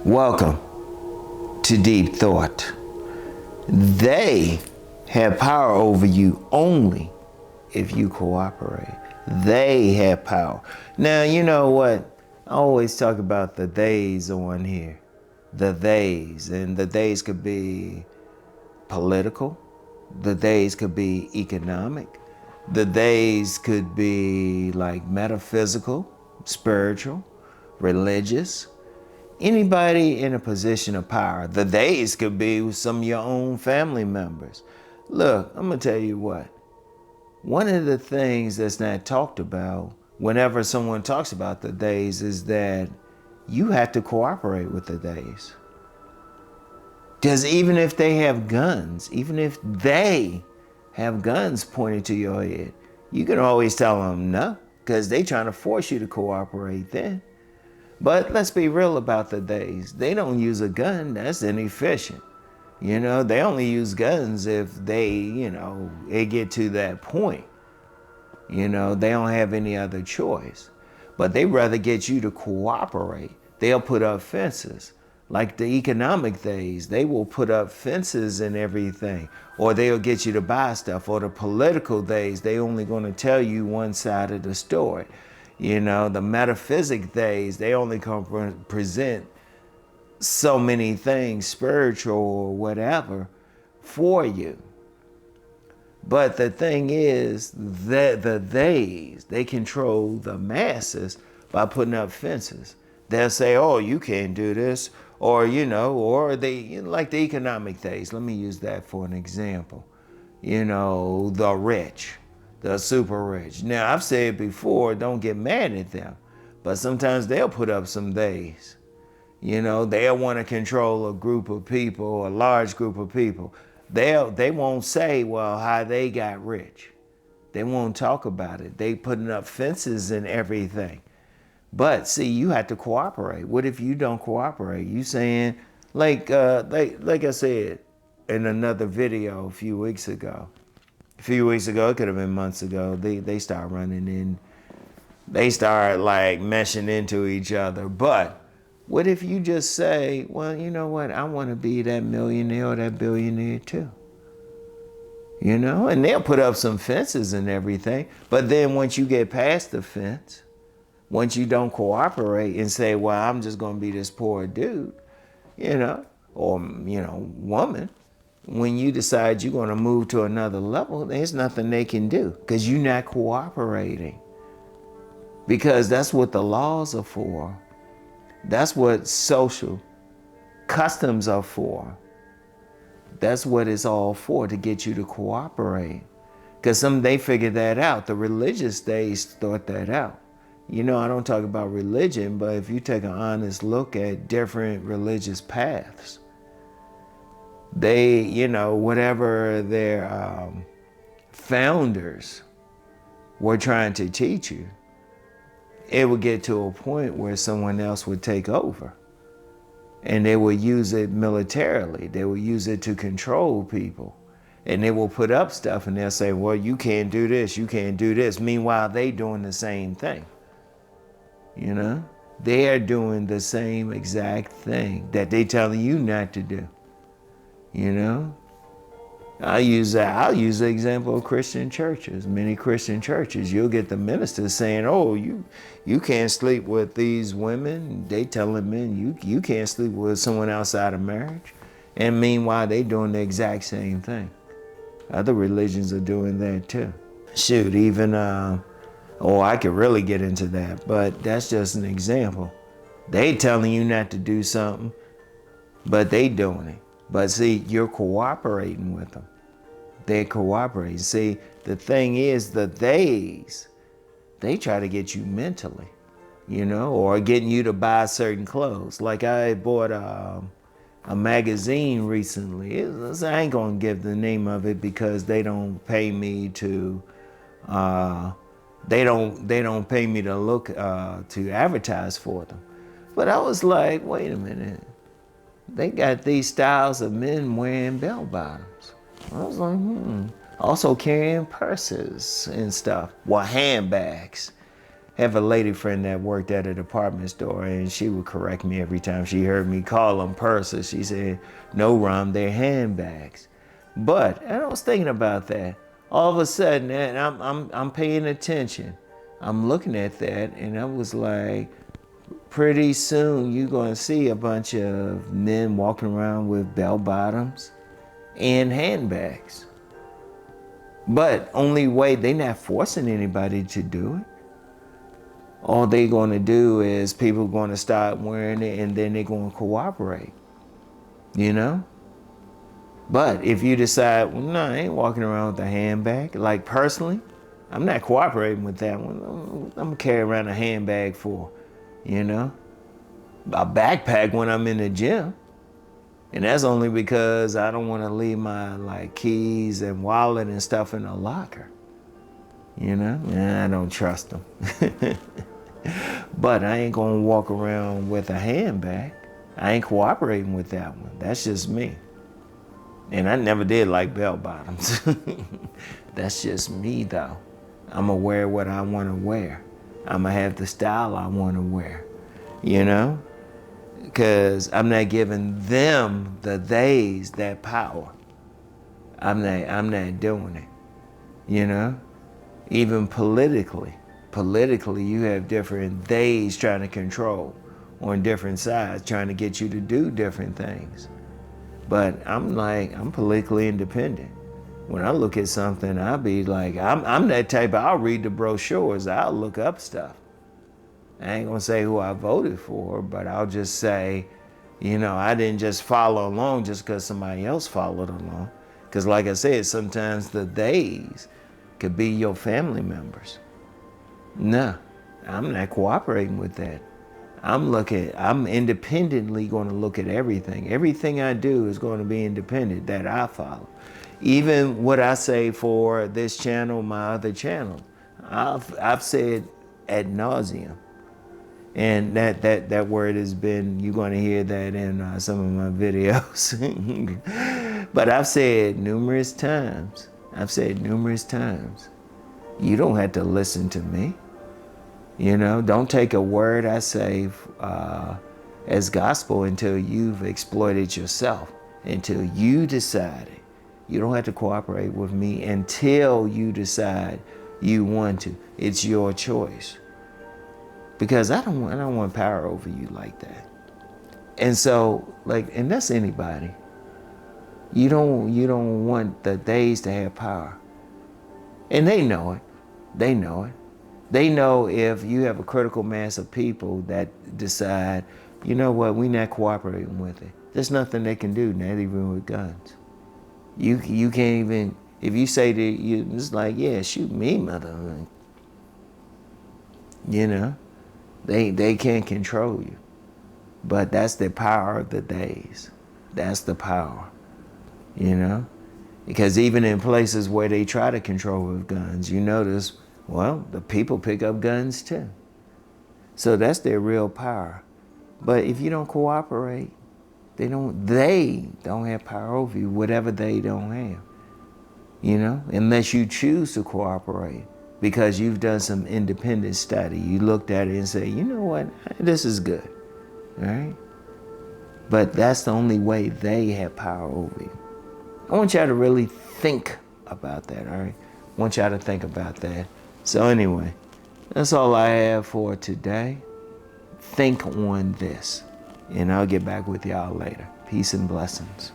Welcome to Deep Thought. They have power over you only if you cooperate. They have power. Now, you know what? I always talk about the theys on here. The theys. And the theys could be political. The theys could be economic. The theys could be like metaphysical, spiritual, religious. Anybody in a position of power. The days could be some of your own family members. Look, I'm going to tell you what. One of the things that's not talked about whenever someone talks about the days is that you have to cooperate with the days. Because even if they have guns, even if they have guns pointed to your head, you can always tell them no, because they're trying to force you to cooperate then. But let's be real about the days. They don't use a gun. That's inefficient. You know, they only use guns if they, they get to that point. You know, they don't have any other choice. But they rather get you to cooperate. They'll put up fences. Like the economic days, they will put up fences and everything. Or they'll get you to buy stuff. Or the political days, they only going to tell you one side of the story. You know, the metaphysic days, they only can present so many things, spiritual or whatever, for you. But the thing is that they control the masses by putting up fences. They'll say, oh, you can't do this. Or, or they, like the economic days. Let me use that for an example. The rich. The super rich. Now, I've said before, don't get mad at them. But sometimes they'll put up some days. They'll want to control a group of people, a large group of people. They won't say, well, how they got rich. They won't talk about it. They putting up fences and everything. But see, you have to cooperate. What if you don't cooperate? You saying, like I said in another video a few weeks ago, it could have been months ago, they start running in. They start like meshing into each other. But what if you just say, well, you know what? I want to be that millionaire or that billionaire too. And they'll put up some fences and everything. But then once you get past the fence, once you don't cooperate and say, well, I'm just going to be this poor dude, or, woman, when you decide you're going to move to another level, there's nothing they can do because you're not cooperating. Because that's what the laws are for. That's what social customs are for. That's what it's all for, to get you to cooperate. Because they figured that out. The religious days thought that out. I don't talk about religion, but if you take an honest look at different religious paths, they, whatever their founders were trying to teach you, it would get to a point where someone else would take over. And they would use it militarily. They would use it to control people. And they will put up stuff and they'll say, well, you can't do this, you can't do this. Meanwhile, they doing the same thing. They are doing the same exact thing that they telling you not to do. I'll use the example of Christian churches. Many Christian churches, you'll get the ministers saying, oh, you can't sleep with these women. They telling men you can't sleep with someone outside of marriage. And meanwhile, they doing the exact same thing. Other religions are doing that too. Shoot, even, I could really get into that, but that's just an example. They telling you not to do something, but they doing it. But see, you're cooperating with them. They're cooperating. See, the thing is, they try to get you mentally, or getting you to buy certain clothes. Like I bought a magazine recently. I ain't gonna give the name of it because they don't pay me to, they don't pay me to look, to advertise for them. But I was like, wait a minute. They got these styles of men wearing bell bottoms. I was like, Also carrying purses and stuff. Well, handbags. have a lady friend that worked at a department store, and she would correct me every time she heard me call them purses. She said, "No, Rom, they're handbags." But, and I was thinking about that. All of a sudden, and I'm paying attention. I'm looking at that, and I was like, pretty soon you're gonna see a bunch of men walking around with bell bottoms and handbags. But only way, they're not forcing anybody to do it. All they're gonna do is people gonna start wearing it, and then they're gonna cooperate, you know? But if you decide, well, no, I ain't walking around with a handbag. Like personally, I'm not cooperating with that one. I'm gonna carry around a handbag for, you know, a backpack when I'm in the gym. And that's only because I don't want to leave my like keys and wallet and stuff in a locker. You know, I don't trust them. But I ain't gonna walk around with a handbag. I ain't cooperating with that one. That's just me. And I never did like bell bottoms. That's just me though. I'ma wear what I wanna wear. I'ma have the style I wanna wear, you know? Because I'm not giving them, the theys, that power. I'm not doing it, you know? Even politically, you have different theys trying to control on different sides, trying to get you to do different things. But I'm politically independent. When I look at something, I'll be like, I'm that type, I'll read the brochures, I'll look up stuff. I ain't gonna say who I voted for, but I'll just say, you know, I didn't just follow along just because somebody else followed along. Because like I said, sometimes the theys could be your family members. No, I'm not cooperating with that. I'm independently going to look at everything. Everything I do is going to be independent, that I follow. Even what I say for this channel, my other channel, I've said ad nauseum. And that word has been, you're going to hear that in some of my videos. But I've said numerous times, you don't have to listen to me. You know, don't take a word I say as gospel until you've exploited yourself, until you decided. You don't have to cooperate with me until you decide you want to. It's your choice. Because I don't want power over you like that. And so, and that's anybody. You don't want the theys to have power. And they know it. They know if you have a critical mass of people that decide, you know what, we're not cooperating with it. There's nothing they can do, not even with guns. You can't even, if you say to you, it's like, yeah, shoot me, mother. You know, they can't control you. But that's the power of the days. That's the power, you know? Because even in places where they try to control with guns, you notice, well, the people pick up guns too. So that's their real power. But if you don't cooperate, they don't have power over you, whatever they don't have, you know, unless you choose to cooperate because you've done some independent study. You looked at it and say, you know what, this is good, all right? But that's the only way they have power over you. I want y'all to really think about that, all right? I want y'all to think about that. So anyway, that's all I have for today. Think on this, and I'll get back with y'all later. Peace and blessings.